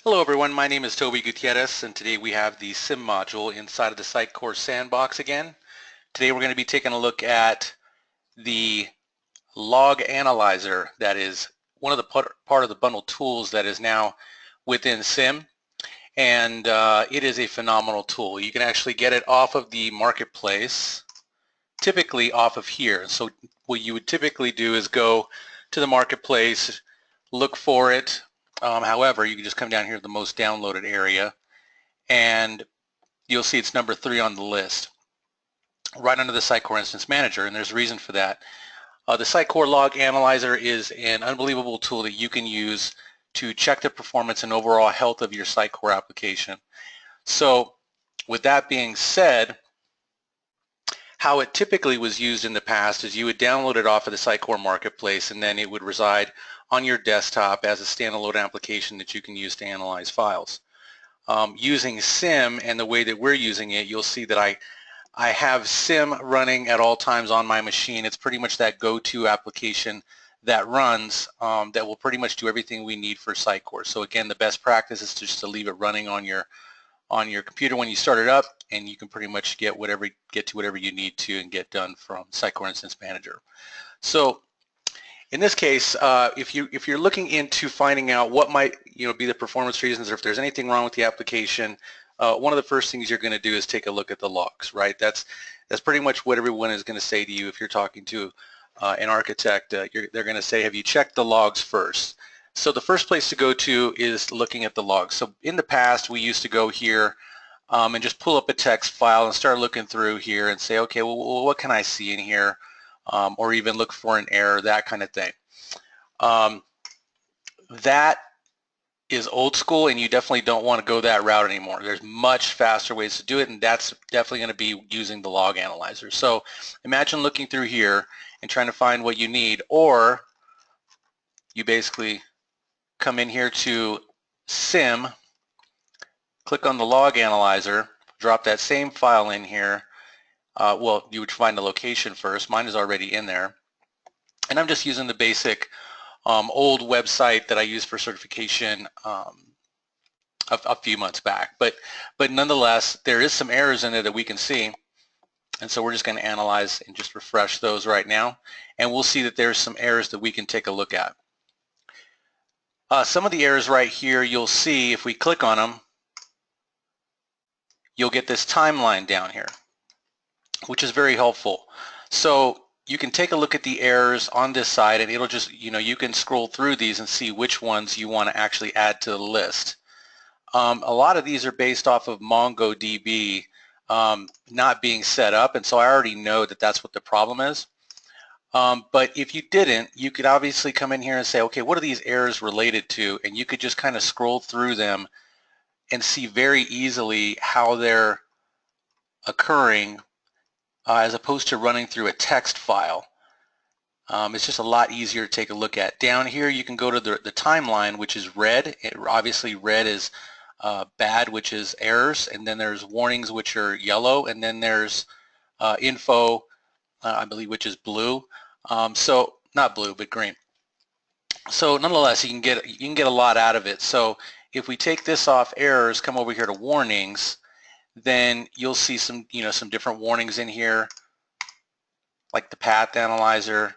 Hello everyone, my name is Toby Gutierrez and today we have the SIM module inside of the Sitecore sandbox again. Today we're going to be taking a look at the log analyzer that is one of the part of the bundle tools that is now within SIM, and it is a phenomenal tool. You can actually get it off of the marketplace, typically off of here. So what you would typically do is go to the marketplace, look for it. However, you can just come down here to the most downloaded area and you'll see it's number 3 on the list, right under the Sitecore Instance Manager, and there's a reason for that. The Sitecore Log Analyzer is an unbelievable tool that you can use to check the performance and overall health of your Sitecore application. So with that being said, how it typically was used in the past is you would download it off of the Sitecore Marketplace and then it would reside on your desktop as a standalone application that you can use to analyze files. Using SIM and the way that we're using it, you'll see that I have SIM running at all times on my machine. It's pretty much that go-to application that runs that will pretty much do everything we need for Sitecore. So again, the best practice is just to leave it running on your computer when you start it up, and you can pretty much get to whatever you need to and get done from Sitecore Instance Manager. So in this case, if you're looking into finding out what might be the performance reasons, or if there's anything wrong with the application, one of the first things you're going to do is take a look at the logs, right? That's pretty much what everyone is going to say to you if you're talking to an architect. They're going to say, have you checked the logs first? So the first place to go to is looking at the logs. So in the past, we used to go here and just pull up a text file and start looking through here and say, okay, well, what can I see in here? Or even look for an error, that kind of thing. That is old school, and you definitely don't want to go that route anymore. There's much faster ways to do it, and that's definitely going to be using the log analyzer. So imagine looking through here and trying to find what you need, or you basically come in here to SIM, click on the log analyzer, drop that same file in here. Well, you would find the location first. Mine is already in there. And I'm just using the basic old website that I used for certification a few months back. But nonetheless, there is some errors in there that we can see. And so we're just going to analyze and just refresh those right now. And we'll see that there's some errors that we can take a look at. Some of the errors right here, you'll see if we click on them, you'll get this timeline down here, which is very helpful. So you can take a look at the errors on this side, and it'll just, you can scroll through these and see which ones you want to actually add to the list. A lot of these are based off of MongoDB not being set up, and so I already know that that's what the problem is. But if you didn't, you could obviously come in here and say, okay, what are these errors related to? And you could just kind of scroll through them and see very easily how they're occurring as opposed to running through a text file. It's just a lot easier to take a look at. Down here you can go to the timeline, which is red. Obviously red is bad, which is errors, and then there's warnings, which are yellow, and then there's info, I believe, which is blue. So not blue, but green. So nonetheless, you can get a lot out of it. So if we take this off errors, come over here to warnings, then you'll see some different warnings in here, like the path analyzer,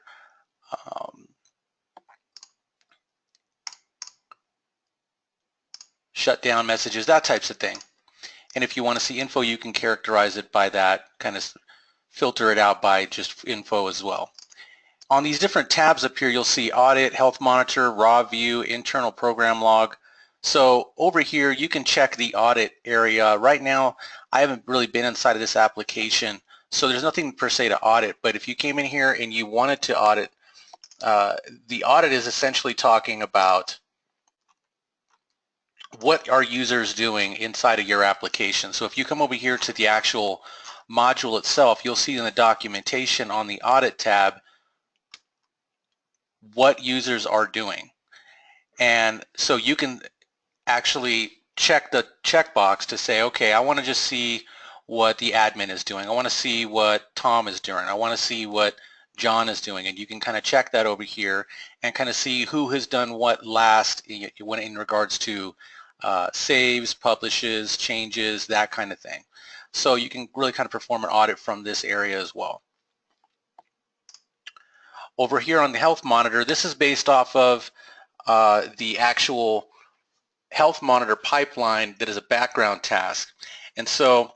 shutdown messages, that types of thing. And if you want to see info, you can characterize it by that, kind of filter it out by just info as well. On these different tabs up here, you'll see audit, health monitor, raw view, internal program log. So over here, you can check the audit area. Right now, I haven't really been inside of this application, so there's nothing per se to audit. But if you came in here and you wanted to audit, the audit is essentially talking about what are users doing inside of your application. So if you come over here to the actual module itself, you'll see in the documentation on the audit tab what users are doing. And so you can actually check the checkbox to say, okay, I want to just see what the admin is doing. I want to see what Tom is doing. I want to see what John is doing. And you can kind of check that over here and kind of see who has done what last in regards to saves, publishes, changes, that kind of thing. So you can really kind of perform an audit from this area as well. Over here on the health monitor, this is based off of the actual health monitor pipeline that is a background task. And so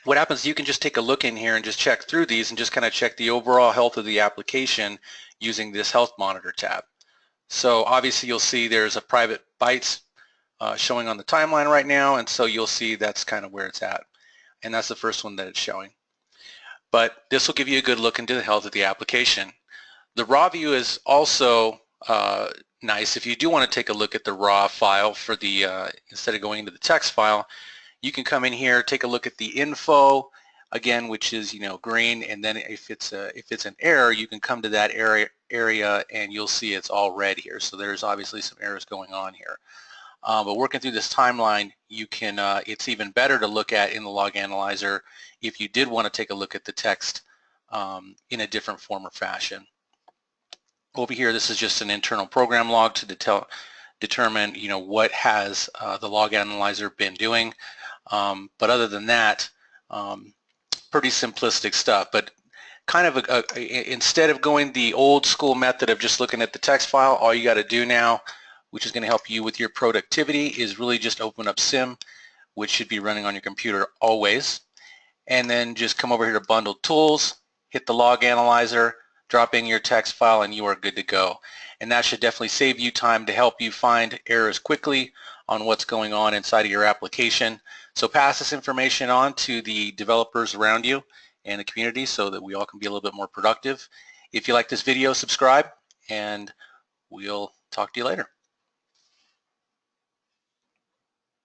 what happens, you can just take a look in here and just check through these and just kind of check the overall health of the application using this health monitor tab. So obviously you'll see there's a private bytes showing on the timeline right now, and so you'll see that's kind of where it's at. And that's the first one that it's showing. But this will give you a good look into the health of the application. The raw view is also nice. If you do want to take a look at the raw file for the instead of going into the text file, you can come in here, take a look at the info again, which is green, and then if it's an error, you can come to that area and you'll see it's all red here. So there's obviously some errors going on here. But working through this timeline, you can it's even better to look at in the log analyzer if you did want to take a look at the text in a different form or fashion. Over here, this is just an internal program log to determine what has the log analyzer been doing. But other than that, pretty simplistic stuff. But kind of instead of going the old school method of just looking at the text file, all you got to do now, which is going to help you with your productivity, is really just open up SIM, which should be running on your computer always, and then just come over here to Bundled Tools, hit the Log Analyzer, drop in your text file, and you are good to go. And that should definitely save you time to help you find errors quickly on what's going on inside of your application. So pass this information on to the developers around you and the community so that we all can be a little bit more productive. If you like this video, subscribe, and we'll talk to you later.